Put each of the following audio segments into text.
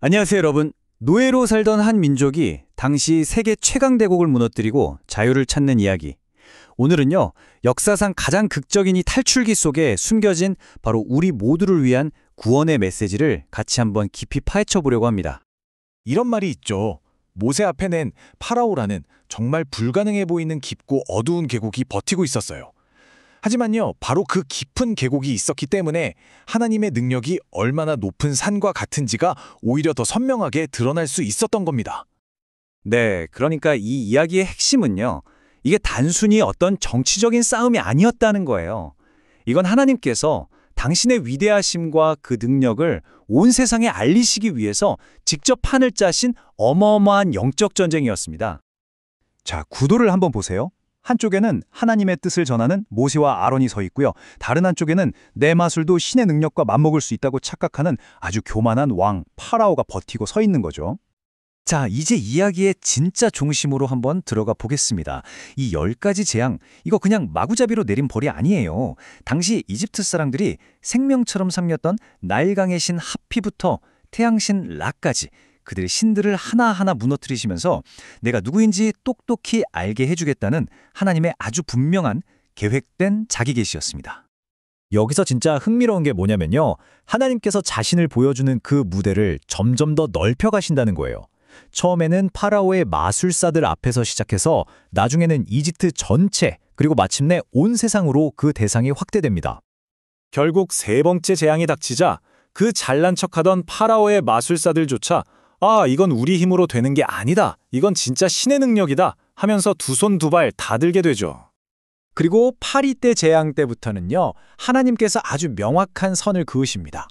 안녕하세요, 여러분. 노예로 살던 한 민족이 당시 세계 최강 대국을 무너뜨리고 자유를 찾는 이야기. 오늘은요, 역사상 가장 극적인 이 탈출기 속에 숨겨진 바로 우리 모두를 위한 구원의 메시지를 같이 한번 깊이 파헤쳐 보려고 합니다. 이런 말이 있죠. 모세 앞에 낸 파라오라는 정말 불가능해 보이는 깊고 어두운 계곡이 버티고 있었어요. 하지만요, 바로 그 깊은 계곡이 있었기 때문에 하나님의 능력이 얼마나 높은 산과 같은지가 오히려 더 선명하게 드러날 수 있었던 겁니다. 네, 그러니까 이 이야기의 핵심은요, 이게 단순히 어떤 정치적인 싸움이 아니었다는 거예요. 이건 하나님께서 당신의 위대하심과 그 능력을 온 세상에 알리시기 위해서 직접 판을 짜신 어마어마한 영적 전쟁이었습니다. 자, 구도를 한번 보세요. 한쪽에는 하나님의 뜻을 전하는 모세와 아론이 서 있고요. 다른 한쪽에는 내 마술도 신의 능력과 맞먹을 수 있다고 착각하는 아주 교만한 왕 파라오가 버티고 서 있는 거죠. 자, 이제 이야기의 진짜 중심으로 한번 들어가 보겠습니다. 이 10가지 재앙, 이거 그냥 마구잡이로 내린 벌이 아니에요. 당시 이집트 사람들이 생명처럼 삼렸던 나일강의 신 하피부터 태양신 라까지 그들의 신들을 하나하나 무너뜨리시면서 내가 누구인지 똑똑히 알게 해주겠다는 하나님의 아주 분명한 계획된 자기 계시였습니다. 여기서 진짜 흥미로운 게 뭐냐면요. 하나님께서 자신을 보여주는 그 무대를 점점 더 넓혀가신다는 거예요. 처음에는 파라오의 마술사들 앞에서 시작해서 나중에는 이집트 전체 그리고 마침내 온 세상으로 그 대상이 확대됩니다. 결국 세 번째 재앙이 닥치자 그 잘난 척하던 파라오의 마술사들조차 이건 우리 힘으로 되는 게 아니다. 이건 진짜 신의 능력이다 하면서 두 손 두 발 다 들게 되죠. 그리고 파리 때 재앙 때부터는요. 하나님께서 아주 명확한 선을 그으십니다.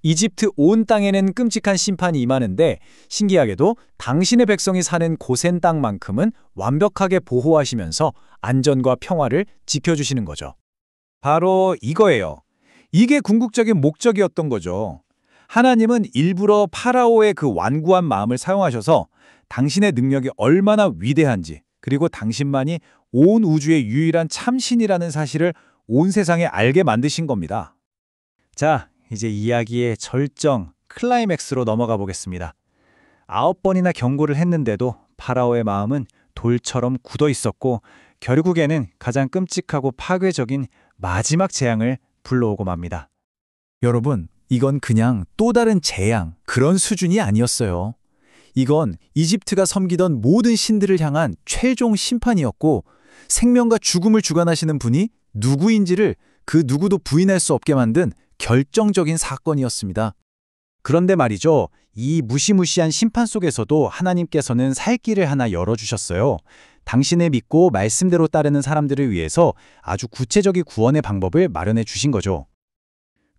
이집트 온 땅에는 끔찍한 심판이 임하는데 신기하게도 당신의 백성이 사는 고센 땅만큼은 완벽하게 보호하시면서 안전과 평화를 지켜주시는 거죠. 바로 이거예요. 이게 궁극적인 목적이었던 거죠. 하나님은 일부러 파라오의 그 완고한 마음을 사용하셔서 당신의 능력이 얼마나 위대한지 그리고 당신만이 온 우주의 유일한 참신이라는 사실을 온 세상에 알게 만드신 겁니다. 자, 이제 이야기의 절정, 클라이맥스로 넘어가 보겠습니다. 9번이나 경고를 했는데도 파라오의 마음은 돌처럼 굳어 있었고 결국에는 가장 끔찍하고 파괴적인 마지막 재앙을 불러오고 맙니다. 여러분, 이건 그냥 또 다른 재앙, 그런 수준이 아니었어요. 이건 이집트가 섬기던 모든 신들을 향한 최종 심판이었고 생명과 죽음을 주관하시는 분이 누구인지를 그 누구도 부인할 수 없게 만든 결정적인 사건이었습니다. 그런데 말이죠. 이 무시무시한 심판 속에서도 하나님께서는 살 길을 하나 열어주셨어요. 당신을 믿고 말씀대로 따르는 사람들을 위해서 아주 구체적인 구원의 방법을 마련해 주신 거죠.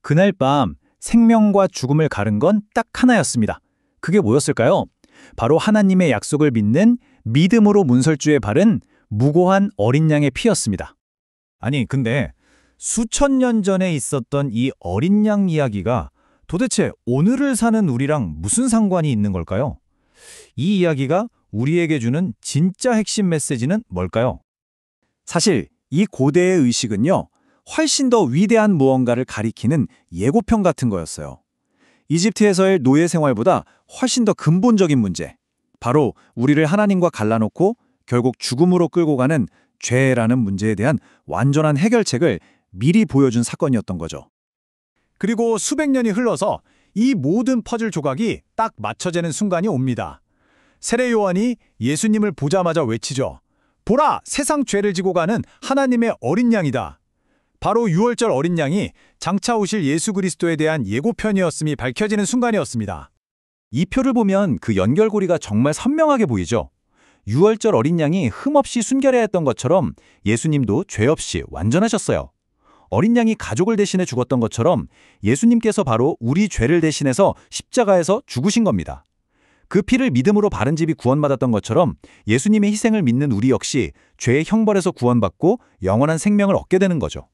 그날 밤 생명과 죽음을 가른 건 딱 하나였습니다. 그게 뭐였을까요? 바로 하나님의 약속을 믿는 믿음으로 문설주에 바른 무고한 어린 양의 피였습니다. 아니, 근데 수천 년 전에 있었던 이 어린 양 이야기가 도대체 오늘을 사는 우리랑 무슨 상관이 있는 걸까요? 이 이야기가 우리에게 주는 진짜 핵심 메시지는 뭘까요? 사실 이 고대의 의식은요, 훨씬 더 위대한 무언가를 가리키는 예고편 같은 거였어요. 이집트에서의 노예 생활보다 훨씬 더 근본적인 문제, 바로 우리를 하나님과 갈라놓고 결국 죽음으로 끌고 가는 죄라는 문제에 대한 완전한 해결책을 미리 보여준 사건이었던 거죠. 그리고 수백 년이 흘러서 이 모든 퍼즐 조각이 딱 맞춰지는 순간이 옵니다. 세례 요한이 예수님을 보자마자 외치죠. 보라, 세상 죄를 지고 가는 하나님의 어린 양이다. 바로 유월절 어린 양이 장차 오실 예수 그리스도에 대한 예고편이었음이 밝혀지는 순간이었습니다. 이 표를 보면 그 연결고리가 정말 선명하게 보이죠. 유월절 어린 양이 흠없이 순결해야 했던 것처럼 예수님도 죄 없이 완전하셨어요. 어린 양이 가족을 대신해 죽었던 것처럼 예수님께서 바로 우리 죄를 대신해서 십자가에서 죽으신 겁니다. 그 피를 믿음으로 바른 집이 구원받았던 것처럼 예수님의 희생을 믿는 우리 역시 죄의 형벌에서 구원받고 영원한 생명을 얻게 되는 거죠.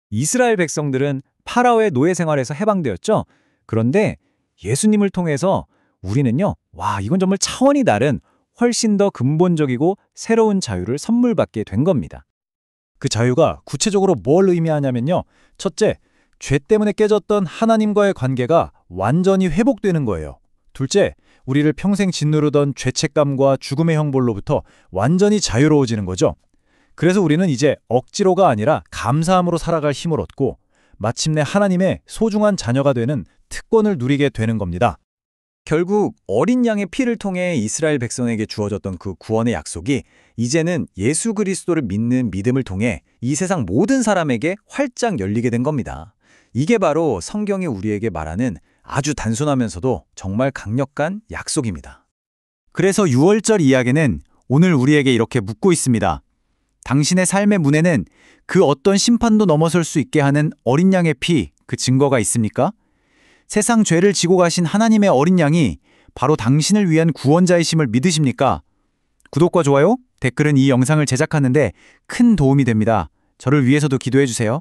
이스라엘 백성들은 파라오의 노예 생활에서 해방되었죠. 그런데 예수님을 통해서 우리는요, 이건 정말 차원이 다른 훨씬 더 근본적이고 새로운 자유를 선물 받게 된 겁니다. 그 자유가 구체적으로 뭘 의미하냐면요. 첫째, 죄 때문에 깨졌던 하나님과의 관계가 완전히 회복되는 거예요. 둘째, 우리를 평생 짓누르던 죄책감과 죽음의 형벌로부터 완전히 자유로워지는 거죠. 그래서 우리는 이제 억지로가 아니라 감사함으로 살아갈 힘을 얻고 마침내 하나님의 소중한 자녀가 되는 특권을 누리게 되는 겁니다. 결국 어린 양의 피를 통해 이스라엘 백성에게 주어졌던 그 구원의 약속이 이제는 예수 그리스도를 믿는 믿음을 통해 이 세상 모든 사람에게 활짝 열리게 된 겁니다. 이게 바로 성경이 우리에게 말하는 아주 단순하면서도 정말 강력한 약속입니다. 그래서 6월절 이야기는 오늘 우리에게 이렇게 묻고 있습니다. 당신의 삶의 문에는 그 어떤 심판도 넘어설 수 있게 하는 어린 양의 피, 그 증거가 있습니까? 세상 죄를 지고 가신 하나님의 어린 양이 바로 당신을 위한 구원자이심을 믿으십니까? 구독과 좋아요, 댓글은 이 영상을 제작하는데 큰 도움이 됩니다. 저를 위해서도 기도해 주세요.